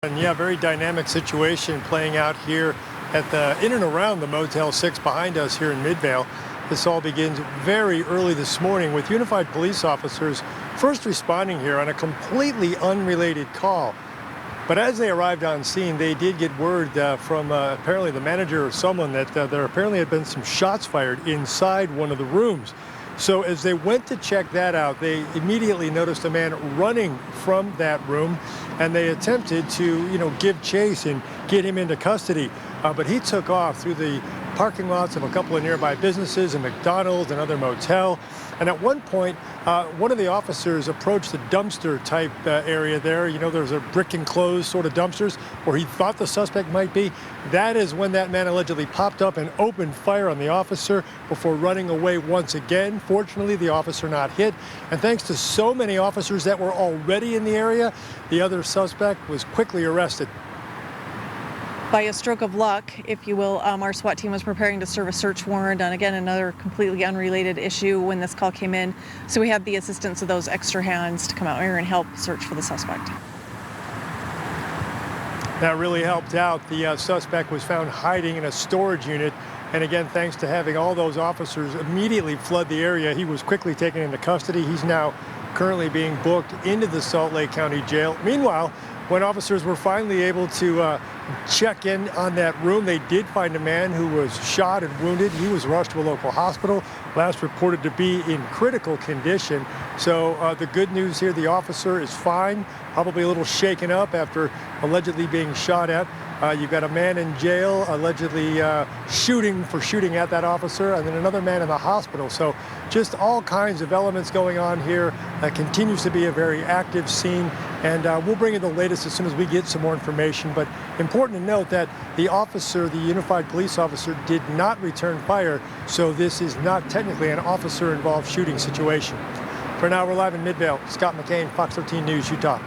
And yeah, very dynamic situation playing out here in and around the Motel 6 behind us here in Midvale. This all begins very early this morning with unified police officers first responding here on a completely unrelated call. But as they arrived on scene, they did get word from apparently the manager or someone that there apparently had been some shots fired inside one of the rooms. So as they went to check that out, they immediately noticed a man running from that room, and they attempted to, give chase and get him into custody. But he took off through the parking lots of a couple of nearby businesses, a McDonald's, another motel. And at one point, one of the officers approached the dumpster type area there. There's a brick enclosed sort of dumpsters where he thought the suspect might be. That is when that man allegedly popped up and opened fire on the officer before running away once again. Fortunately, the officer not hit. And thanks to so many officers that were already in the area, the other suspect was quickly arrested. By a stroke of luck, if you will, our SWAT team was preparing to serve a search warrant on, again, another completely unrelated issue when this call came in. So we had the assistance of those extra hands to come out here and help search for the suspect. That really helped out. The suspect was found hiding in a storage unit. And again, thanks to having all those officers immediately flood the area, he was quickly taken into custody. He's now currently being booked into the Salt Lake County Jail. Meanwhile, when officers were finally able to check in on that room, they did find a man who was shot and wounded. He was rushed to a local hospital, last reported to be in critical condition. So the good news here, the officer is fine, probably a little shaken up after allegedly being shot at. You've got a man in jail allegedly shooting at that officer, and then another man in the hospital. So just all kinds of elements going on here. Continues to be a very active scene, and we'll bring you the latest as soon as we get some more information. But important to note that the officer, the unified police officer, did not return fire, so this is not technically an officer-involved shooting situation. For now, we're live in Midvale. Scott McCain, Fox 13 News, Utah.